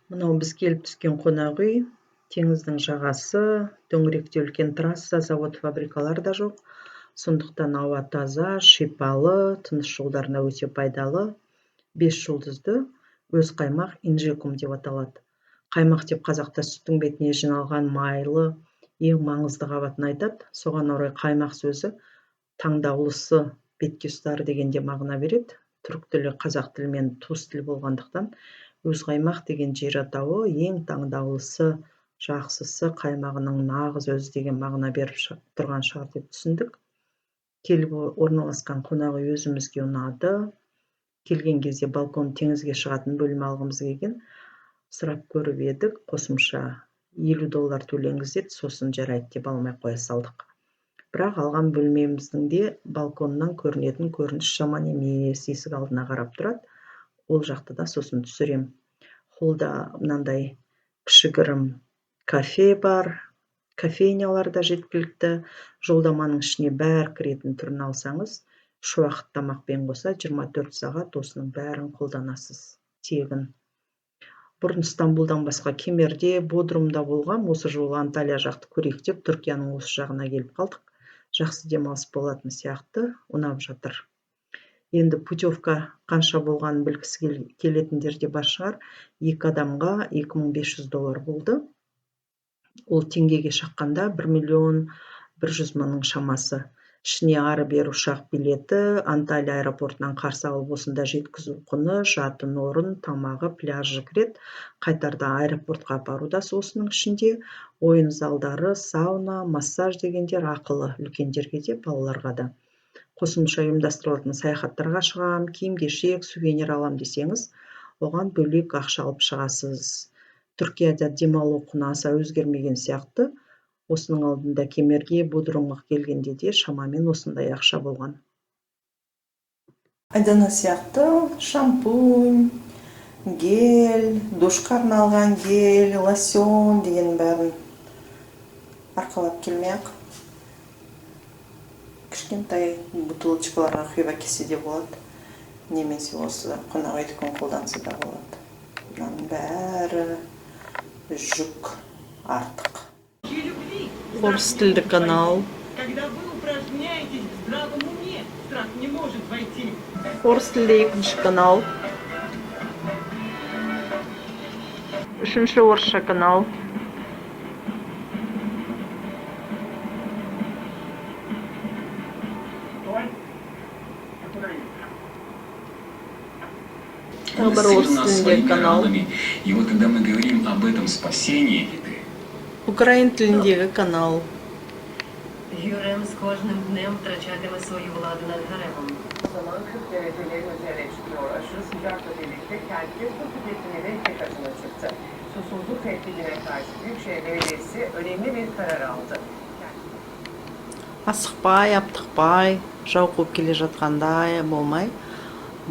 Мынау біз келіп түскен қонақ үй, теңіздің жағасы, төңіректе үлкен трасса, завод, фабрикалар да жоқ. Сондықтан ауа таза, шипалы, тыныс жолдарына өте пайдалы. 5 жұлдызды өз қаймақ инжекум деп аталады. Қаймақ деп қазақта сүттің бетіне жиналған майлы ең маңызды қабатын айтады. Соған орай қаймақ сөзі таңдаулысы, бетке ұстары дегенде мағына береді. Түрік тілі қазақ тілімен туыс тіл болғандықтан өз қаймақ деген жер атауы ең таңдаулысы, жақсысы, қаймағының нағыз өзі деген мағына беріп тұрған шығар деп түсіндік. Келіп орналасқан қонақ үй өзімізге ұнады. Келген кезде балкон теңізге шығатын бөлме алғымыз келген. Сұрап көріп едік, қосымша $50 төлеңіз деді, сосын жарайды деп алмай қоя салдық. Бірақ алған бөлмеміздің де балконнан көрінетін көрініс жаман емес, есік алдына қарап тұрады. Ол жақты да сосын түсірем. Холда мынандай кішігірім кафе бар, кофейнялар да жеткілікті. Жолдаманың ішіне бәр кіретін түрін алсаңыз, үш уақыт тамақпен қоса 24 сағат осының бәрін қолданасыз, тегін. Бұрын Стамбулдан басқа Кемерде, Бодрумда болған, осы жолы Анталия жақты көрейік деп Түркияның осы жағына келіп қалдық. Жақсы демалыс болатын сияқты, ұнап жатыр. Енді путевка қанша болғанын білгісі келетіндер де бар шығар. 2 адамға $2500 болды. Ол теңгеге шаққанда 1.100.000 шамасы. Ішіне ары бері ұшақ билеті, Анталия аэропортынан қарсы алып осында жеткізу құны, жатын орын, тамағы, пляжы кіреді. Қайтарда аэропортқа апару да осының ішінде. Ойын залдары, сауна, массаж дегендер ақылы, үлкендерге де, балаларға да. Қосымша ұйымдастырылатын саяхаттарға шығам, киім-кешек, сувенир алам десеңіз, оған бөлек ақша алып шығасыз. Түркияда демалу құны аса өзгермеген сияқты. Осының алдында Кемерге, Бодрумға келгенде де шамамен осындай ақша болған. Айдана сияқты шампунь, гель, душқа арналған гель, лосьон деген бәрін арқалап келмей-ақ. Кішкентай бутылочкаларға құйып әкелсе де болады. Немесе осы қонақ үйдікін қолданса да болады. Бұның бәрі жүк артық. Орыс тілді канал. Орыс тілді екінші канал. Үшінші орысша канал. канал. И вот когда мы говорим об этом спасении, Украин тіліндегі канал. Юрем з кожним днем втрачатиме свою владу над гаремом. Zaman Kürt devletleri üzerine çıkıyor. Aşırı sıcakla birlikte kentte su tüketimine tek açına çıktı. Susuzluk tehdidine karşı Büyükşehir Belediyesi önemli bir karar aldı. Асықпай, аптықпай, жау қуып келе жатқандай болмай,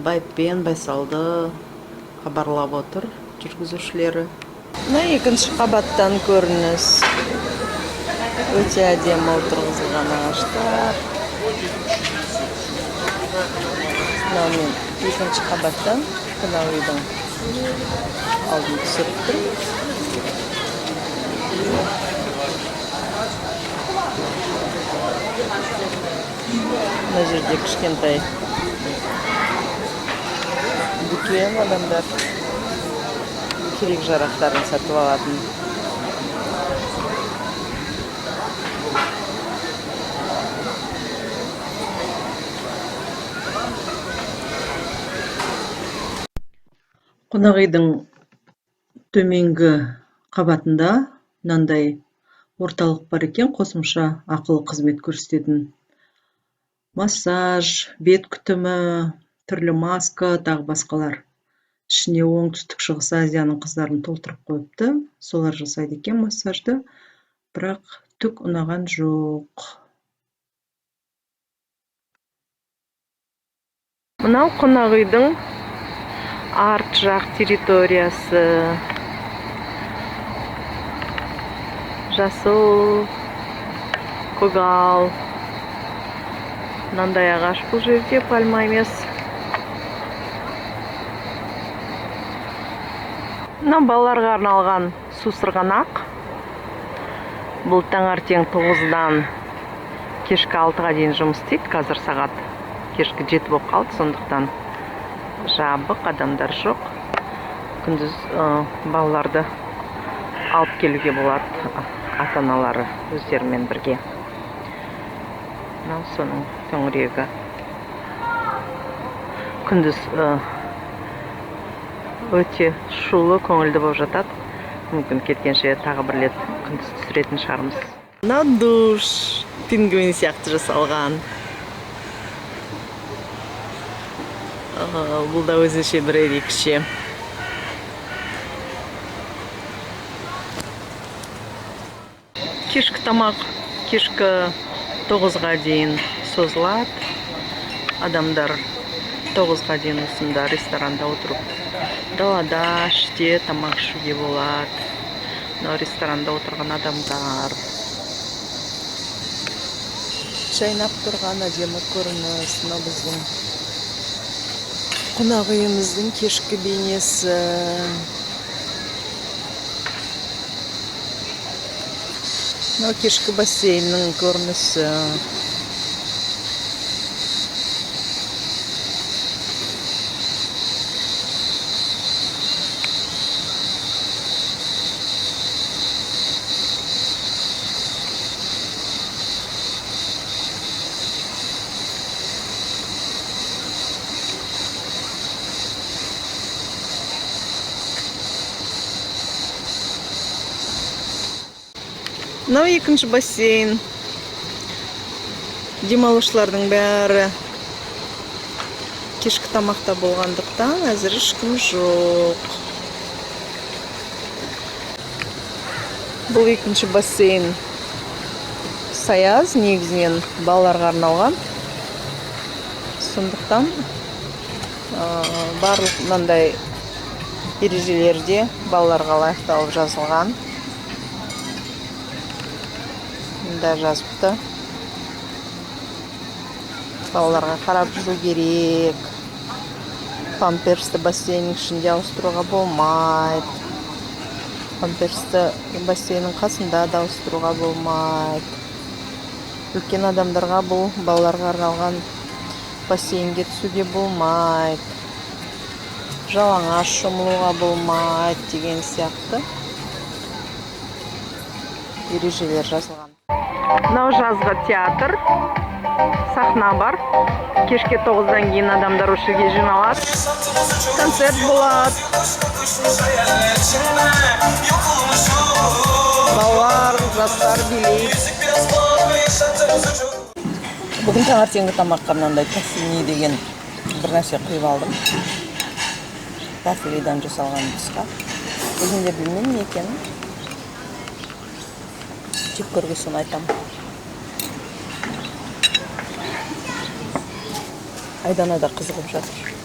байыппен, байсалды хабарлап отыр жүргізушілері. Мына екінші қабаттан көрініс. Өте әдемі отырғызылған ағаштар. Мынамен екінші қабаттан қонақ үйдің алдын түсіріп тұр. Мына жерде кішкентай дүкен, адамдар керек жарақтарын сатып алатын. Қонақ үйдің төменгі қабатында мынандай орталық бар екен, қосымша ақылы қызмет көрсететін. Массаж, бет күтімі, түрлі маска, тағы басқалар. Ішіне оңтүстік шығыс Азияның қыздарын толтырып қойыпты. Солар жасайды екен массажды, бірақ түк ұнаған жоқ. Мынау қонақ үйдің арт жақ территориясы. Жасыл, көгал. Мынандай ағаш бұл жерде, пальма емес. Мына балаларға арналған сусырғанақ. Бұл таңертең 9-дан кешкі 6-ға дейін жұмыс істейді. Қазір сағат кешкі 7 болып қалды, сондықтан жабық, адамдар жоқ. Күндіз балаларды алып келуге болады, ата-аналары өздерімен бірге. Мынау соның төңірегі. Күндіз өте шулы, көңілді болып жатады. Мүмкін кеткенше тағы бір рет күндіз түсіретін шығармыз. Мынау душ, пингвин сияқты жасалған. Бұл да өзінше бір ерекше. Кешкі тамақ кешкі 9-ға дейін созылады. Адамдар 9-ға дейін осында ресторанда отырып, далада іште тамақ ішуге болады. Мынау ресторанда отырған адамдар. Жайнап тұрған әдемі көрініс. Мынау біздің қонақ үйіміздің кешкі бейнесі. Мынау кешкі бассейннің көрінісі. Мынау екінші бассейн. Демалушылардың бәрі кешкі тамақта болғандықтан әзір ешкім жоқ. Бұл екінші бассейн саяз, негізінен балаларға арналған. Сондықтан барлық мынандай ережелерде балаларға лайықталып жазылған. Да жазыпты. Балаларға қарап жүру керек. Памперсті бассейннің ішінде ауыстыруға болмайды. Памперсті бассейннің қасында да ауыстыруға болмайды. Үлкен адамдарға бұл балаларға арналған бассейнге түсуге болмайды. Жалаңаш шомылуға болмайды деген сияқты ережелер жазылған. Мынау жазғы театр, сахна бар. Кешке 9-дан кейін адамдар осы жерге жиналады. Концерт болады. Балалар, жастар билейді. Бүгін таңертеңгі тамаққа мынандай тафини деген бір нәрсе құйып алдым. Тафилидан жасалған тұсқа. Өзім де білмеймін не екенін. Жеп көргесін айтамын. Айдана да қызығып жатыр.